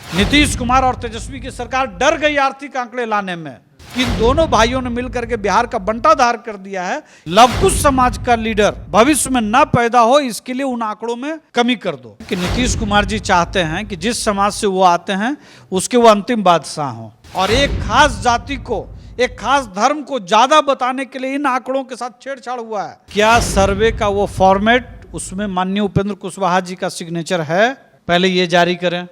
नीतीश कुमार और तेजस्वी की सरकार डर गई आर्थिक आंकड़े लाने में। इन दोनों भाइयों ने मिलकर के बिहार का बंटाधार कर दिया है। लवकुश समाज का लीडर भविष्य में न पैदा हो, इसके लिए उन आंकड़ों में कमी कर दो। कि नीतीश कुमार जी चाहते हैं कि जिस समाज से वो आते हैं उसके वो अंतिम बादशाह हों, और एक खास जाति को, एक खास धर्म को ज्यादा बताने के लिए इन आंकड़ों के साथ छेड़छाड़ हुआ है। क्या सर्वे का वो फॉर्मेट, उसमें माननीय उपेंद्र कुशवाहा जी का सिग्नेचर है? पहले ये जारी करें।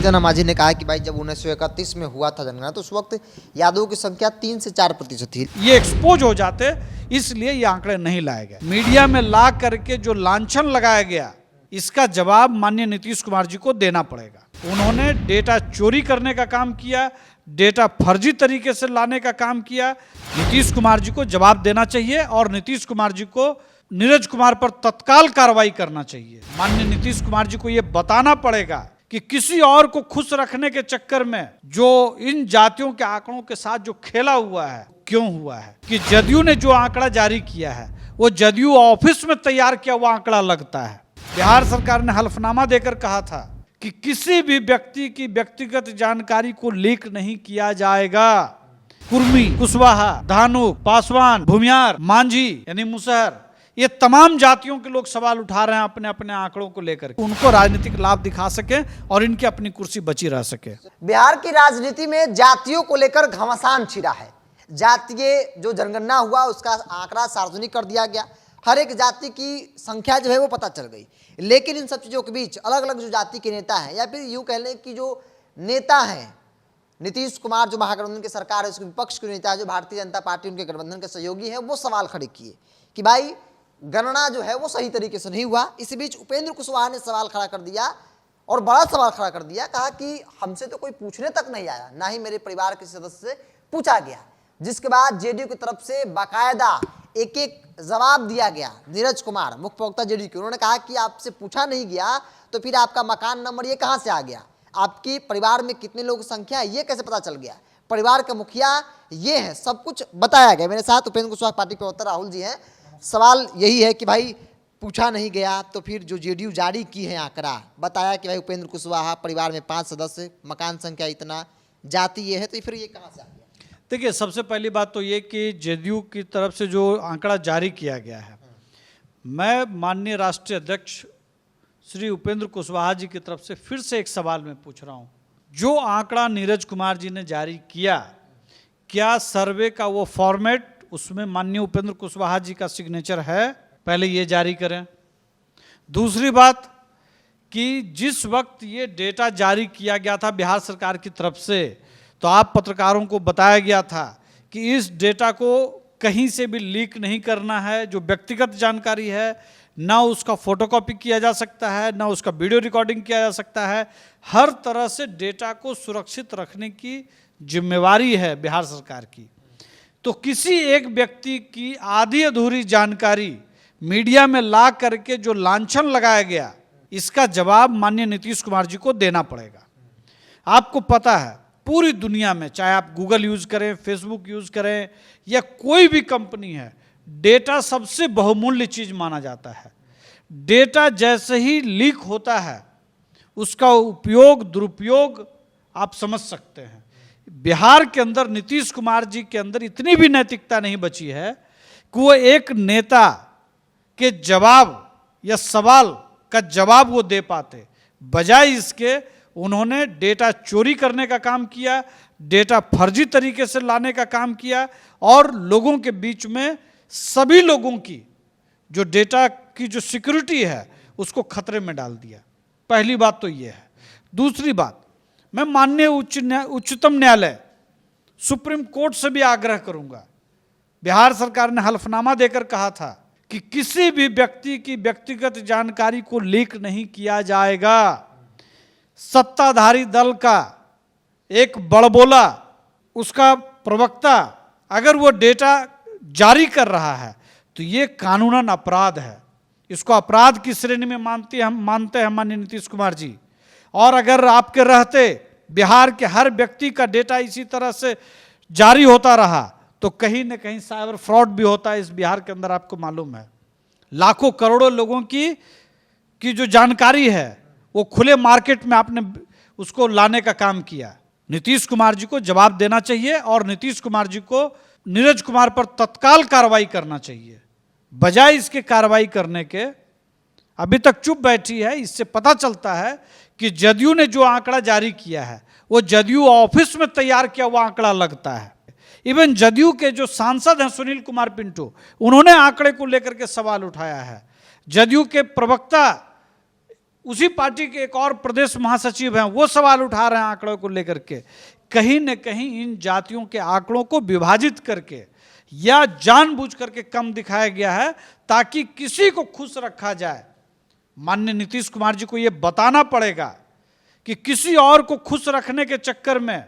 जना माझी ने कहा कि भाई जब 1931 में हुआ था जनगणना तो उस वक्त यादवों की संख्या 3 से 4% थी। ये एक्सपोज हो जाते, इसलिए ये आंकड़े नहीं लाए गए। मीडिया में ला करके जो लांछन लगाया गया, इसका जवाब माननीय नीतीश कुमार जी को देना पड़ेगा। उन्होंने डेटा चोरी करने का काम किया, डेटा फर्जी तरीके से लाने का काम किया। नीतीश कुमार जी को जवाब देना चाहिए और नीतीश कुमार जी को नीरज कुमार पर तत्काल कार्रवाई करना चाहिए। माननीय नीतीश कुमार जी को यह बताना पड़ेगा कि किसी और को खुश रखने के चक्कर में जो इन जातियों के आंकड़ों के साथ जो खेला हुआ है, क्यों हुआ है। कि जदयू ने जो आंकड़ा जारी किया है वो जदयू ऑफिस में तैयार किया हुआ आंकड़ा लगता है। बिहार सरकार ने हल्फनामा देकर कहा था कि किसी भी व्यक्ति की व्यक्तिगत जानकारी को लीक नहीं किया जाएगा। कुर्मी, कुशवाहा, धानुक, पासवान, भूमियार, मांझी यानी मुसहर, ये तमाम जातियों के लोग सवाल उठा रहे हैं अपने अपने आंकड़ों को लेकर, उनको राजनीतिक लाभ दिखा सके और इनकी अपनी कुर्सी बची रह सके। बिहार की राजनीति में जातियों को लेकर घमासान छिड़ा है। जातीय जो जनगणना हुआ उसका आंकड़ा सार्वजनिक कर दिया गया, हर एक जाति की संख्या जो है वो पता चल गई। लेकिन इन सब चीजों के बीच अलग अलग जो जाति के नेता हैं, या फिर यूं कह लें कि जो नेता हैं, नीतीश कुमार जो महागठबंधन की सरकार है उसके विपक्ष के नेता है, जो भारतीय जनता पार्टी उनके गठबंधन के सहयोगी हैं, वो सवाल खड़े किए कि भाई गणना जो है वो सही तरीके से नहीं हुआ। इसी बीच उपेंद्र कुशवाहा ने सवाल खड़ा कर दिया, और बड़ा सवाल खड़ा कर दिया। कहा कि हमसे तो कोई पूछने तक नहीं आया, ना ही मेरे परिवार के सदस्य से पूछा गया। जिसके बाद जेडीयू की तरफ से बाकायदा एक एक जवाब दिया गया। नीरज कुमार मुख्य प्रवक्ता जेडीयू के, उन्होंने कहा कि आपसे पूछा नहीं गया तो फिर आपका मकान नंबर ये कहाँ से आ गया, आपकी परिवार में कितने लोगों की संख्या है ये कैसे पता चल गया, परिवार का मुखिया ये है, सब कुछ बताया गया। मेरे साथ उपेंद्र कुशवाहा पार्टी प्रवक्ता राहुल जी हैं। सवाल यही है कि भाई पूछा नहीं गया तो फिर जो जेडीयू जारी की है आंकड़ा, बताया कि भाई उपेंद्र कुशवाहा परिवार में 5 सदस्य, मकान संख्या इतना, जाति ये है, तो फिर ये कहाँ से आ गया? देखिए, सबसे पहली बात तो ये कि जेडीयू की तरफ से जो आंकड़ा जारी किया गया है, मैं माननीय राष्ट्रीय अध्यक्ष श्री उपेंद्र कुशवाहा जी की तरफ से फिर से एक सवाल मैं पूछ रहा हूँ। जो आंकड़ा नीरज कुमार जी ने जारी किया, क्या सर्वे का वो फॉर्मेट, उसमें माननीय उपेंद्र कुशवाहा जी का सिग्नेचर है? पहले ये जारी करें। दूसरी बात कि जिस वक्त ये डेटा जारी किया गया था बिहार सरकार की तरफ से, तो आप पत्रकारों को बताया गया था कि इस डेटा को कहीं से भी लीक नहीं करना है। जो व्यक्तिगत जानकारी है, ना उसका फोटोकॉपी किया जा सकता है, ना उसका वीडियो रिकॉर्डिंग किया जा सकता है। हर तरह से डेटा को सुरक्षित रखने की जिम्मेवारी है बिहार सरकार की। तो किसी एक व्यक्ति की आधी अधूरी जानकारी मीडिया में ला करके जो लांछन लगाया गया, इसका जवाब माननीय नीतीश कुमार जी को देना पड़ेगा। आपको पता है पूरी दुनिया में, चाहे आप गूगल यूज करें, फेसबुक यूज करें, या कोई भी कंपनी है, डेटा सबसे बहुमूल्य चीज माना जाता है। डेटा जैसे ही लीक होता है उसका उपयोग, दुरुपयोग आप समझ सकते हैं। बिहार के अंदर नीतीश कुमार जी के अंदर इतनी भी नैतिकता नहीं बची है कि वो एक नेता के जवाब या सवाल का जवाब वो दे पाते। बजाय इसके उन्होंने डेटा चोरी करने का काम किया, डेटा फर्जी तरीके से लाने का काम किया, और लोगों के बीच में सभी लोगों की जो डेटा की जो सिक्योरिटी है उसको खतरे में डाल दिया। पहली बात तो ये है। दूसरी बात, मैं माननीय उच्चतम न्यायालय, सुप्रीम कोर्ट से भी आग्रह करूंगा। बिहार सरकार ने हल्फनामा देकर कहा था कि किसी भी व्यक्ति की व्यक्तिगत जानकारी को लीक नहीं किया जाएगा। सत्ताधारी दल का एक बड़बोला, उसका प्रवक्ता अगर वो डेटा जारी कर रहा है तो ये कानूनन अपराध है। इसको अपराध की श्रेणी में मानते हैं माननीय नीतीश कुमार जी। और अगर आपके रहते बिहार के हर व्यक्ति का डेटा इसी तरह से जारी होता रहा तो कहीं न कहीं साइबर फ्रॉड भी होता है इस बिहार के अंदर। आपको मालूम है लाखों करोड़ों लोगों की जो जानकारी है वो खुले मार्केट में आपने उसको लाने का काम किया। नीतीश कुमार जी को जवाब देना चाहिए और नीतीश कुमार जी को नीरज कुमार पर तत्काल कार्रवाई करना चाहिए। बजाय इसके कार्रवाई करने के अभी तक चुप बैठी है। इससे पता चलता है कि जदयू ने जो आंकड़ा जारी किया है वो जदयू ऑफिस में तैयार किया हुआ आंकड़ा लगता है। इवन जदयू के जो सांसद हैं सुनील कुमार पिंटू, उन्होंने आंकड़े को लेकर के सवाल उठाया है। जदयू के प्रवक्ता, उसी पार्टी के एक और प्रदेश महासचिव हैं, वो सवाल उठा रहे हैं आंकड़ों को लेकर के। कहीं न कहीं इन जातियों के आंकड़ों को विभाजित करके या जानबूझ करके कम दिखाया गया है ताकि किसी को खुश रखा जाए। माननीय नीतीश कुमार जी को यह बताना पड़ेगा कि किसी और को खुश रखने के चक्कर में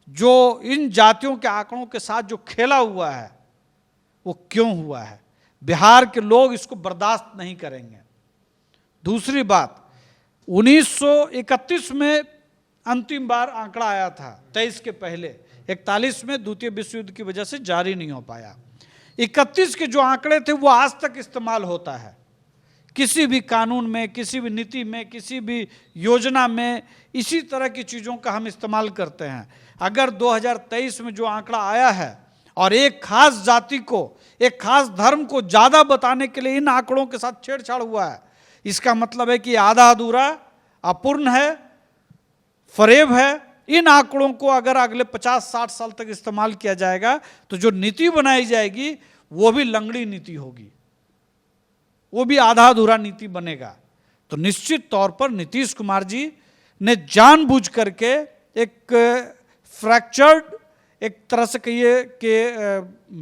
जो इन जातियों के आंकड़ों के साथ जो खेला हुआ है वो क्यों हुआ है। बिहार के लोग इसको बर्दाश्त नहीं करेंगे। दूसरी बात, 1931 में अंतिम बार आंकड़ा आया था, 23 के पहले। 41 में द्वितीय विश्व युद्ध की वजह से जारी नहीं हो पाया। 31 के जो आंकड़े थे वो आज तक इस्तेमाल होता है। किसी भी कानून में, किसी भी नीति में, किसी भी योजना में इसी तरह की चीज़ों का हम इस्तेमाल करते हैं। अगर 2023 में जो आंकड़ा आया है और एक खास जाति को, एक खास धर्म को ज़्यादा बताने के लिए इन आंकड़ों के साथ छेड़छाड़ हुआ है, इसका मतलब है कि आधा अधूरा, अपूर्ण है, फरेब है। इन आंकड़ों को अगर अगले 50-60 साल तक इस्तेमाल किया जाएगा तो जो नीति बनाई जाएगी वो भी लंगड़ी नीति होगी, वो भी आधा अधूरा नीति बनेगा। तो निश्चित तौर पर नीतीश कुमार जी ने जानबूझ करके एक फ्रैक्चर्ड, एक तरह से कहिए कि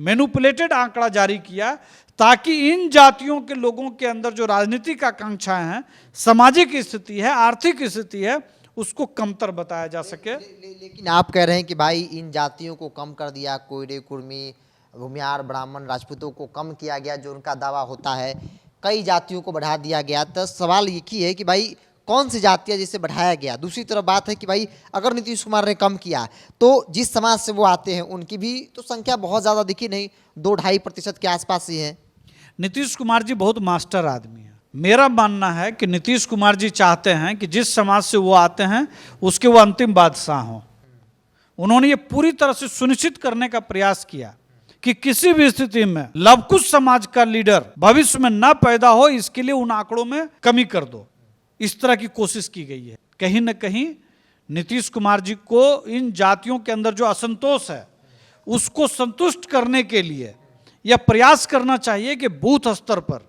मैनिपुलेटेड आंकड़ा जारी किया ताकि इन जातियों के लोगों के अंदर जो राजनीतिक आकांक्षाएं हैं, सामाजिक स्थिति है, आर्थिक स्थिति है, उसको कमतर बताया जा सके। लेकिन आप कह रहे हैं कि भाई इन जातियों को कम कर दिया, कोयरे, कुर्मी, भूमियार, ब्राह्मण, राजपूतों को कम किया गया जो उनका दावा होता है, कई जातियों को बढ़ा दिया गया। तो सवाल ये ही है कि भाई कौन सी जातियाँ जिसे बढ़ाया गया। दूसरी तरफ बात है कि भाई अगर नीतीश कुमार ने कम किया तो जिस समाज से वो आते हैं उनकी भी तो संख्या बहुत ज़्यादा दिखी नहीं, 2-2.5% के आसपास ही है। नीतीश कुमार जी बहुत मास्टर आदमी है। मेरा मानना है कि नीतीश कुमार जी चाहते हैं कि जिस समाज से वो आते हैं उसके वो अंतिम बादशाह हों। उन्होंने ये पूरी तरह से सुनिश्चित करने का प्रयास किया कि किसी भी स्थिति में लवकुश समाज का लीडर भविष्य में न पैदा हो, इसके लिए उन आंकड़ों में कमी कर दो। इस तरह की कोशिश की गई है। कहीं न कहीं नीतीश कुमार जी को इन जातियों के अंदर जो असंतोष है उसको संतुष्ट करने के लिए यह प्रयास करना चाहिए कि बूथ स्तर पर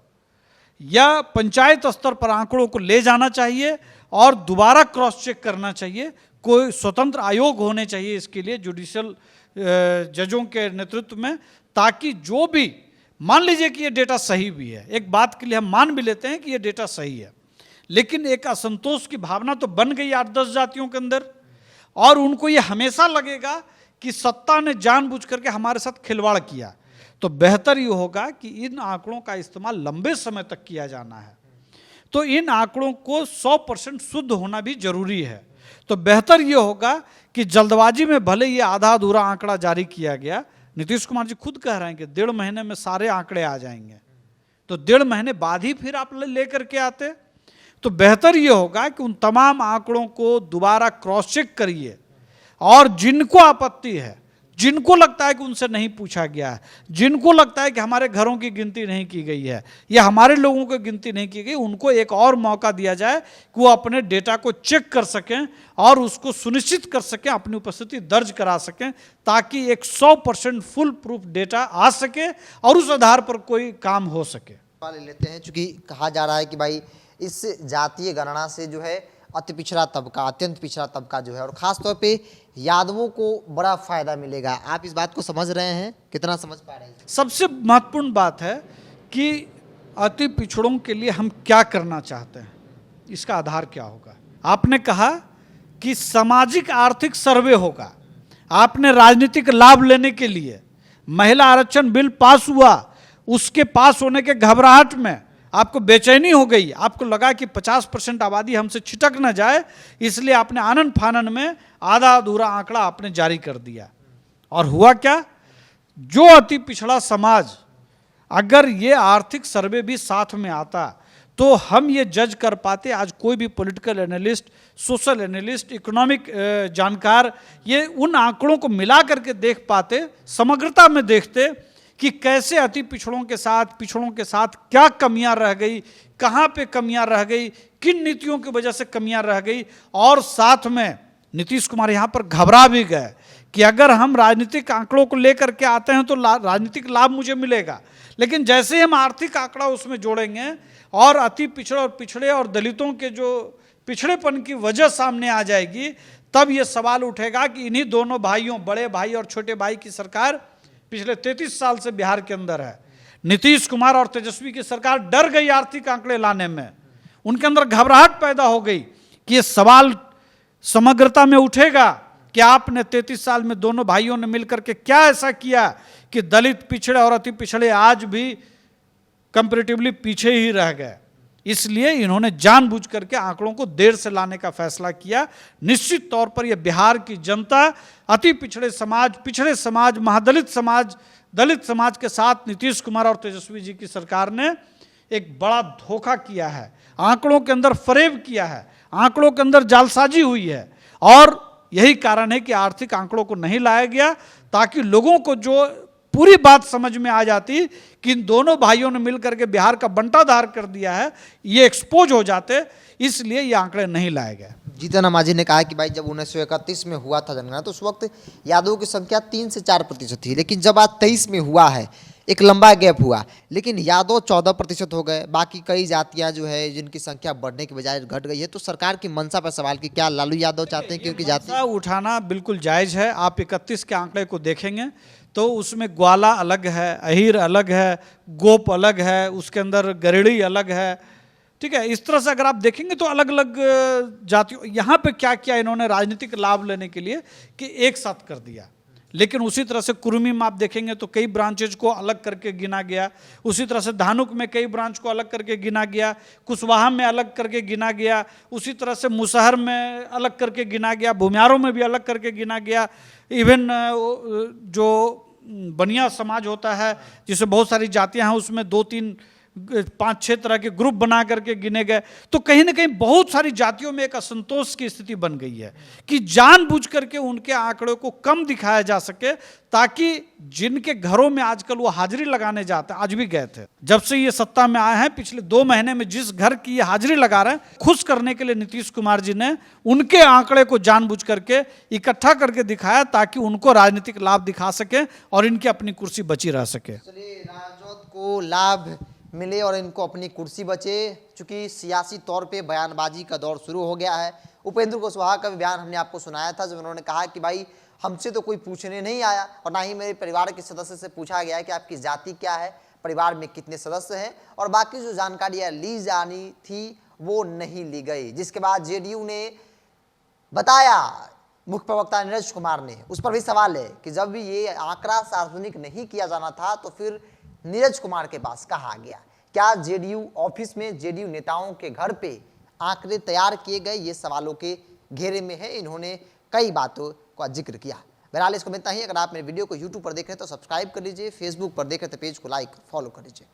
या पंचायत स्तर पर आंकड़ों को ले जाना चाहिए और दोबारा क्रॉस चेक करना चाहिए। कोई स्वतंत्र आयोग होने चाहिए इसके लिए, जुडिशियल जजों के नेतृत्व में, ताकि जो भी, मान लीजिए कि ये डेटा सही भी है, एक बात के लिए हम मान भी लेते हैं कि ये डेटा सही है, लेकिन एक असंतोष की भावना तो बन गई 8-10 जातियों के अंदर और उनको ये हमेशा लगेगा कि सत्ता ने जानबूझ करके हमारे साथ खिलवाड़ किया। तो बेहतर ये होगा कि इन आंकड़ों का इस्तेमाल लंबे समय तक किया जाना है। तो इन आंकड़ों को 100% शुद्ध होना भी जरूरी है। तो बेहतर ये होगा कि जल्दबाजी में भले ये आधा अधूरा आंकड़ा जारी किया गया, नीतीश कुमार जी खुद कह रहे हैं कि 1.5 महीने में सारे आंकड़े आ जाएंगे, तो 1.5 महीने बाद ही फिर आप लेकर के आते। तो बेहतर ये होगा कि उन तमाम आंकड़ों को दोबारा क्रॉस चेक करिए और जिनको आपत्ति है, जिनको लगता है कि उनसे नहीं पूछा गया है, जिनको लगता है कि हमारे घरों की गिनती नहीं की गई है या हमारे लोगों की गिनती नहीं की गई, उनको एक और मौका दिया जाए कि वो अपने डेटा को चेक कर सकें और उसको सुनिश्चित कर सकें, अपनी उपस्थिति दर्ज करा सकें, ताकि एक 100% फुल प्रूफ डेटा आ सके और उस आधार पर कोई काम हो सके। ले लेते हैं, चूंकि कहा जा रहा है कि भाई इस जातीय गणना से जो है अति पिछड़ा तबका, अत्यंत पिछड़ा तबका जो है, और खास तौर पे यादवों को बड़ा फायदा मिलेगा। आप इस बात को समझ रहे हैं, कितना समझ पा रहे हैं? सबसे महत्वपूर्ण बात है कि अति पिछड़ों के लिए हम क्या करना चाहते हैं, इसका आधार क्या होगा। आपने कहा कि सामाजिक आर्थिक सर्वे होगा। आपने राजनीतिक लाभ लेने के लिए महिला आरक्षण बिल पास हुआ, उसके पास होने के घबराहट में आपको बेचैनी हो गई, आपको लगा कि 50% आबादी हमसे छिटक न जाए, इसलिए आपने आनन फानन में आधा अधूरा आंकड़ा आपने जारी कर दिया। और हुआ क्या, जो अति पिछड़ा समाज, अगर ये आर्थिक सर्वे भी साथ में आता तो हम ये जज कर पाते। आज कोई भी political analyst, social analyst, economic जानकार ये उन आंकड़ों को मिला करके देख पाते, समग्रता में देखते कि कैसे अति पिछड़ों के साथ क्या कमियां रह गई, कहाँ पे कमियां रह गई, किन नीतियों की वजह से कमियां रह गई। और साथ में नीतीश कुमार यहाँ पर घबरा भी गए कि अगर हम राजनीतिक आंकड़ों को लेकर के आते हैं तो राजनीतिक लाभ मुझे मिलेगा, लेकिन जैसे हम आर्थिक आंकड़ा उसमें जोड़ेंगे और अति पिछड़े और दलितों के जो पिछड़ेपन की वजह सामने आ जाएगी, तब ये सवाल उठेगा कि इन्हीं दोनों भाइयों, बड़े भाई और छोटे भाई की सरकार पिछले 33 साल से बिहार के अंदर है। नीतीश कुमार और तेजस्वी की सरकार डर गई आर्थिक आंकड़े लाने में, उनके अंदर घबराहट पैदा हो गई कि ये सवाल समग्रता में उठेगा कि आपने 33 साल में दोनों भाइयों ने मिलकर के क्या ऐसा किया कि दलित, पिछड़े और अति पिछड़े आज भी कंपैरेटिवली पीछे ही रह गए। इसलिए इन्होंने जानबूझ करके आंकड़ों को देर से लाने का फैसला किया। निश्चित तौर पर यह बिहार की जनता अति पिछड़े समाज, महादलित समाज, दलित समाज के साथ नीतीश कुमार और तेजस्वी जी की सरकार ने एक बड़ा धोखा किया है, आंकड़ों के अंदर फरेब किया है, आंकड़ों के अंदर जालसाजी हुई है। और यही कारण है कि आर्थिक आंकड़ों को नहीं लाया गया, ताकि लोगों को जो पूरी बात समझ में आ जाती कि इन दोनों भाइयों ने मिलकर के बिहार का बंटाधार कर दिया है, ये एक्सपोज हो जाते, इसलिए ये आंकड़े नहीं लाए गए। जीतन मांझी ने कहा कि भाई जब 1931 में हुआ था जनगणना तो उस वक्त यादवों की संख्या 3 से 4% थी, लेकिन जब आज 23 में हुआ है एक लंबा गैप हुआ, लेकिन यादव 14% हो गए, बाकी कई जातियां जो है जिनकी संख्या बढ़ने की बजाय घट गई है। तो सरकार की मंशा पर सवाल कि क्या लालू यादव चाहते हैं कि उनकी जाति उठाना बिल्कुल जायज़ है। आप 31 के आंकड़े को देखेंगे तो उसमें ग्वाला अलग है, अहीर अलग है, गोप अलग है, उसके अंदर गरेड़ी अलग है, ठीक है। इस तरह से अगर आप देखेंगे तो अलग अलग जातियों, यहाँ पे क्या किया इन्होंने राजनीतिक लाभ लेने के लिए कि एक साथ कर दिया। लेकिन उसी तरह से कुरुमी में आप देखेंगे तो कई ब्रांचेज को अलग करके गिना गया, उसी तरह से धानुक में कई ब्रांच को अलग करके गिना गया, कुशवाहा में अलग करके गिना गया, उसी तरह से मुसहर में अलग करके गिना गया, भूमियारों में भी अलग करके गिना गया। इवन जो बनिया समाज होता है जिसमें बहुत सारी जातियां हैं, उसमें 2, 3, 5, 6 तरह के ग्रुप बना करके गिने गए। तो कहीं ना कहीं बहुत सारी जातियों में एक असंतोष की स्थिति बन गई है कि जानबूझ करके उनके आंकड़ों को कम दिखाया जा सके, ताकि जिनके घरों में आजकल वो हाजिरी लगाने जाते हैं, आज भी गए थे, जब से ये सत्ता में आए हैं पिछले 2 महीने में जिस घर की ये हाजिरी लगा रहे हैं, खुश करने के लिए नीतीश कुमार जी ने उनके आंकड़े को जानबूझ करके इकट्ठा करके दिखाया, ताकि उनको राजनीतिक लाभ दिखा सके और इनकी अपनी कुर्सी बची रह सके। राजद को लाभ मिले और इनको अपनी कुर्सी बचे। चूंकि सियासी तौर पे बयानबाजी का दौर शुरू हो गया है। उपेंद्र कुशवाहा का भी बयान हमने आपको सुनाया था, जब उन्होंने कहा कि भाई हमसे तो कोई पूछने नहीं आया और ना ही मेरे परिवार के सदस्य से पूछा गया है कि आपकी जाति क्या है, परिवार में कितने सदस्य हैं, और बाकी जो जानकारियाँ ली जानी थी वो नहीं ली गई। जिसके बाद जेडीयू ने बताया, मुख्य प्रवक्ता नीरज कुमार ने, उस पर भी सवाल है कि जब ये आंकड़ा सार्वजनिक नहीं किया जाना था तो फिर नीरज कुमार के पास कहा गया। क्या जेडीयू ऑफिस में जेडीयू नेताओं के घर पे आंकड़े तैयार किए गए, ये सवालों के घेरे में है। इन्होंने कई बातों का जिक्र किया। बहरहाल इसको मिलता ही। अगर आप मेरे वीडियो को यूट्यूब पर देख रहे हैं तो सब्सक्राइब कर लीजिए, फेसबुक पर देख रहे हैं तो पेज को लाइक फॉलो कर लीजिए।